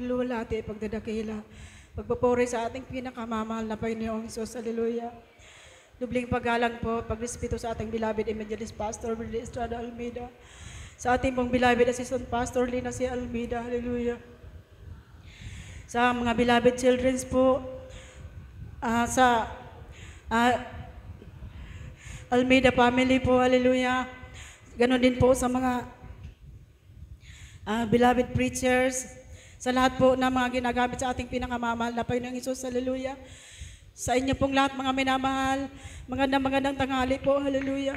paglulati, pagdadakila, pagpupuri sa ating pinakamamahal na Panginoong Hesus. Hallelujah. Dubling paggalang po, pagrespeto sa ating beloved Evangelist Pastor Brady Estrada Almeida, sa ating pong beloved Assistant Pastor Lina C. Almeida. Hallelujah. Sa mga beloved childrens po, sa Almeida family po. Hallelujah. Ganon din po sa mga beloved preachers, sa lahat po na mga ginagamit sa ating pinakamamahal na Panginoong Hesus. Hallelujah. Sa inyo pong lahat mga minamahal, magandang tanghali po. Hallelujah.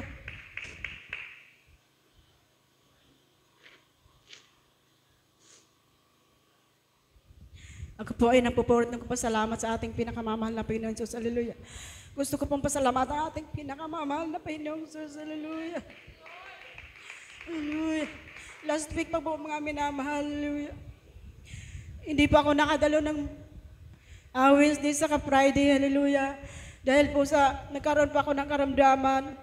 Ako po ay nagpupurot ng pasalamat sa ating pinakamamahal na Panginoong Hesus. Hallelujah. Gusto ko pong pasalamat ang ating pinakamamahal na Panginoong Hesus. Hallelujah. Hallelujah. Last week pa po mga minamahal. Hallelujah. Hindi pa ako nakadalo ng Wednesday sa Friday. Hallelujah. Dahil po sa nagkaroon pa ako ng karamdaman.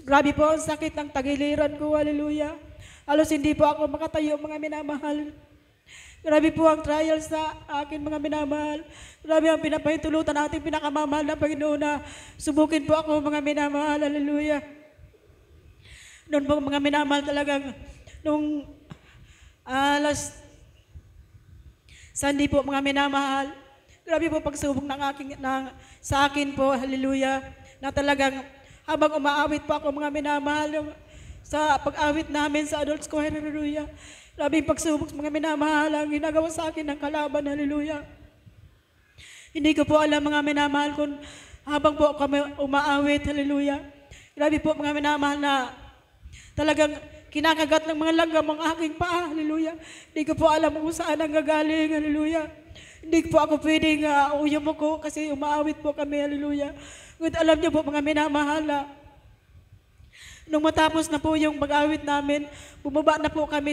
Grabe po ang sakit ng tagiliran ko. Hallelujah. Halos hindi po ako makatayo mga minamahal. Grabe po ang trial sa akin mga minamahal. Grabe ang pinapahintulutan natin pinakamamahal na Panginoon na subukin po ako mga minamahal. Hallelujah. Noon po mga minamahal talagang nung last Sunday po mga minamahal. Grabe po pagsubok sa akin po. Hallelujah. Na talagang habang umaawit po ako mga minamahal sa pag-awit namin sa Adults Choir. Hallelujah. Grabe pagsubok mga minamahal ang ginagawa sa akin ng kalaban. Hallelujah. Hindi ko po alam mga minamahal kung habang po kami umaawit. Hallelujah. Grabe po mga minamahal na talagang kinakagat ng mga langgam ang aking paa. Hallelujah. Hindi ko po alam kung saan ang gagaling. Hallelujah. Hindi po ako pwedeng uyumuko kasi umaawit po kami. Hallelujah. Ngunit alam niyo po mga minamahal na nung matapos na po yung mag-awit namin, bumaba na po kami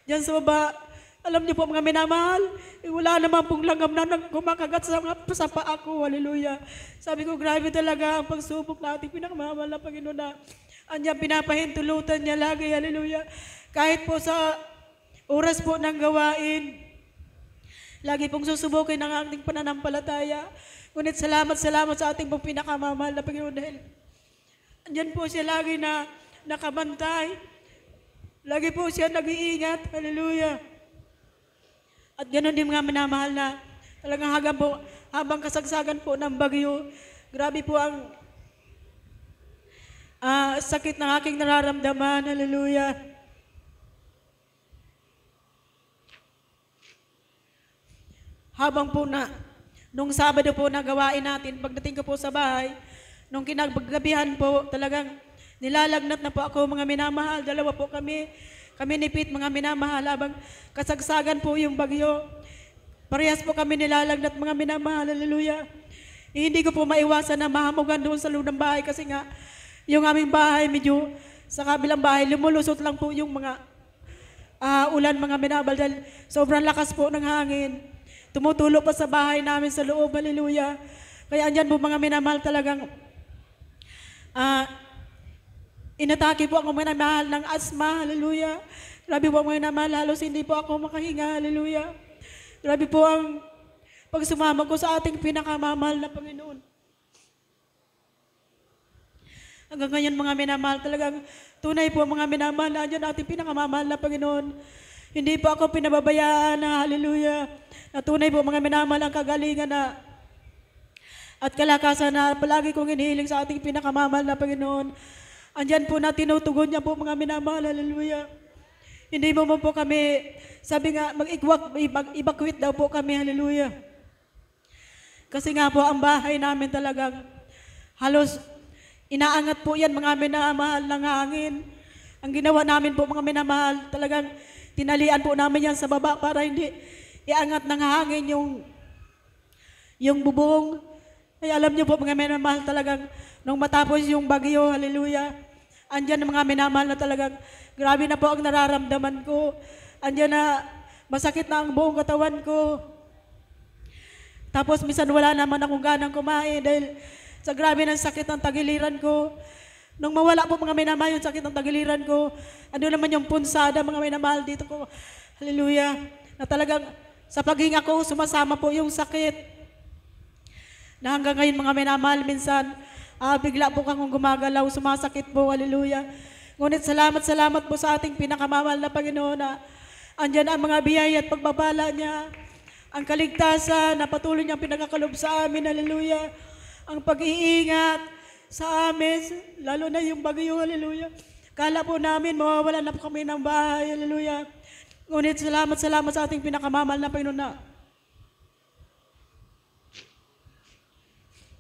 diyan sa baba. Alam niyo po mga minamahal, wala naman pong langgam na kumakagat sa paa ko. Hallelujah. Sabi ko, grabe talaga ang pagsubok natin. Pinakamamahal na Panginoon na andyan pinapahintulutan niya lagi. Hallelujah. Kahit po sa oras po ng gawain, lagi pong susubukin ang ating pananampalataya. Ngunit salamat sa ating pong pinakamamahal na Panginoon dahil andyan po siya lagi na nakabantay. Lagi po siya nag-iingat. Hallelujah. At ganoon din mga minamahal na talagang habang kasagsagan po ng bagyo, grabe po ang sakit ng aking nararamdaman. Hallelujah. Habang po nung Sabado po na gawain natin, pagdating ko po sa bahay, nung kinagabihan po, talagang nilalagnat na po ako mga minamahal. Dalawa po kami ni Pete mga minamahal habang kasagsagan po yung bagyo. Parehas po kami nilalagnat mga minamahal. Hallelujah. Hindi ko po maiwasan na mahamugan doon sa loob ng bahay kasi nga yung aming bahay medyo sa kabilang bahay lumulusot lang po yung mga ulan mga minamahal dahil sobrang lakas po ng hangin. Tumutulo pa sa bahay namin sa loob. Hallelujah. Kaya andyan po mga minamahal talagang inatake po ako mga minamahal ng asma. Hallelujah. Grabe po mga minamahal, halos hindi po ako makahinga. Hallelujah. Grabe po ang pagsumama ko sa ating pinakamamahal na Panginoon. Hanggang ngayon mga minamahal, talagang tunay po mga minamahal na andyan ating pinakamamahal na Panginoon. Hindi po ako pinababayaan na hallelujah. Na tunay po mga minamahal ang kagalingan na at kalakasan na palagi kong hinihiling sa ating pinakamamahal na Panginoon. Andyan po na tinutugon niya po mga minamahal. Hallelujah. Hindi mo po kami, sabi nga, mag-evacuate daw po kami. Hallelujah. Kasi nga po ang bahay namin talagang halos inaangat po yan mga minamahal ng hangin. Ang ginawa namin po mga minamahal, talagang tinalian po namin yan sa baba para hindi iangat ng hangin yung bubong. Ay alam niyo po mga minamahal talagang nung matapos yung bagyo, hallelujah, andyan mga minamahal na talagang grabe na po ang nararamdaman ko. Andyan na masakit na ang buong katawan ko. Tapos minsan wala naman akong ganang kumain dahil sa grabe ng sakit ng tagiliran ko. Nung mawala po mga minamahal yung sakit ng tagiliran ko, ano naman yung punsada mga minamahal dito ko. Hallelujah. Na talagang Sa paghinga ko, sumasama po yung sakit. Na hanggang ngayon mga minamahal, minsan, bigla po kang gumagalaw, sumasakit po, hallelujah. Ngunit salamat po sa ating pinakamamahal na Panginoon na andyan ang mga biyaya at pagbabala niya, ang kaligtasan na patuloy niyang pinagkakalob sa amin, hallelujah. Ang pag-iingat sa amin, lalo na yung bagyo, hallelujah. Kala po namin, mawawalan na po kami ng bahay, hallelujah. Ngunit salamat sa ating pinakamamahal na Panginoon na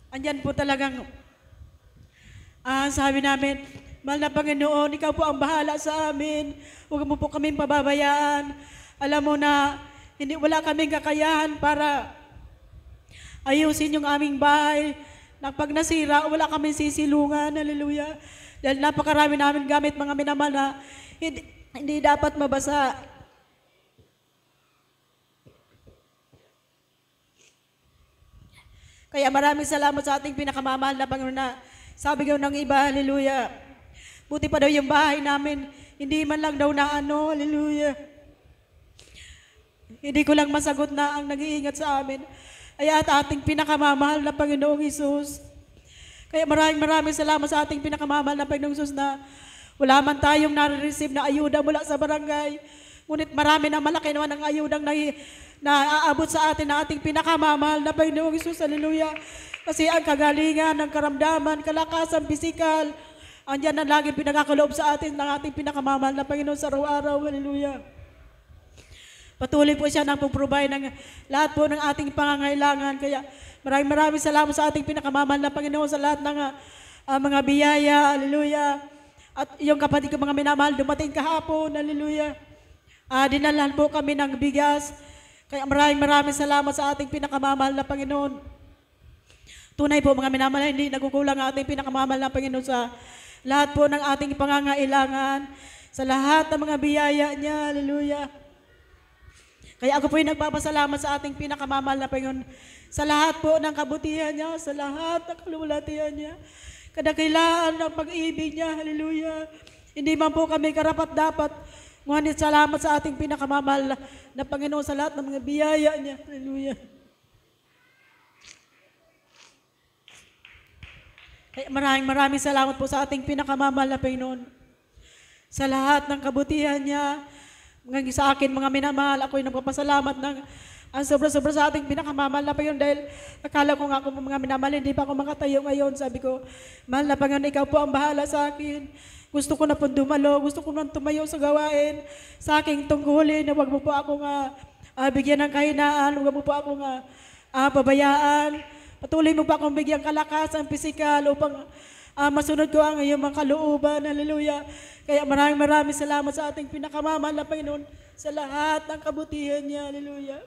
andyan po talagang sabi namin, mahal na Panginoon, ikaw po ang bahala sa amin. Huwag mo po kaming pababayaan. Alam mo na wala kaming kakayahan para ayusin yung aming bahay. Na pag nasira, wala kaming sisilungan. Hallelujah. Dahil napakarami namin gamit mga minamahal na hindi dapat mabasa. Kaya maraming salamat sa ating pinakamamahal na Panginoon na sabi ko ng iba, hallelujah. Buti pa daw yung bahay namin, hindi man lang daw na ano, hallelujah. Hindi ko lang masagot na ang nag-iingat sa amin. Ay at ating pinakamamahal na Panginoong Hesus. Kaya maraming salamat sa ating pinakamamahal na Panginoong Hesus na wala man tayong nare-receive na ayuda mula sa barangay. Ngunit marami na malaki naman ang ayudang na aabot sa atin na ating pinakamamahal na Panginoong Hesus. Hallelujah. Kasi ang kagalingan, ang karamdaman, kalakasan, pisikal, andyan na laging pinagkakaloob sa atin ng ating pinakamamahal na Panginoon sa araw-araw. Hallelujah. Patuloy po siya nang provide ng lahat po ng ating pangangailangan. Kaya maraming salamat sa ating pinakamamahal na Panginoon sa lahat ng mga biyaya. Hallelujah. At yung kapatid ko mga minamahal, dumating kahapon. Hallelujah. Dinalhan po kami ng bigas. Kaya maraming salamat sa ating pinakamamahal na Panginoon. Tunay po mga minamahal, hindi nagkukulang ang ating pinakamamahal na Panginoon sa lahat po ng ating pangangailangan, sa lahat ng mga biyaya niya. Hallelujah. Kaya ako po yung nagpapasalamat sa ating pinakamamahal na Panginoon sa lahat po ng kabutihan niya, sa lahat ng kalulatihan niya, kadakilaan ng pag-ibig niya. Hallelujah. Hindi man po kami karapat-dapat, ngunit salamat sa ating pinakamamahal na Panginoon sa lahat ng mga biyaya niya. Hallelujah. Kaya maraming salamat po sa ating pinakamamahal na Panginoon sa lahat ng kabutihan niya. Ngayon sa akin, mga minamahal, ako'y nagpapasalamat ng ang sobra-sobra sa ating pinakamamahal na Panginoon dahil akala ko nga kung mga minamahal, hindi pa ako makatayo ngayon. Sabi ko, mahal na Panginoon, ikaw po ang bahala sa akin. Gusto ko na po dumalo, gusto ko na tumayo sa gawain, sa aking tungkulin, na huwag mo po ako bigyan ng kahinaan, huwag mo po ako pabayaan. Patuloy mo pa akong bigyan kalakasan, pisikal, upang masunod ko ang iyong mga kalooban. Hallelujah. Kaya maraming salamat sa ating pinakamamahal na Panginoon sa lahat ng kabutihan niya. Hallelujah.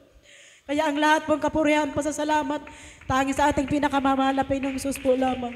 Kaya ang lahat pong kapurihan, pasasalamat, tangi sa ating pinakamamahal na Panginoong Hesus po lamang.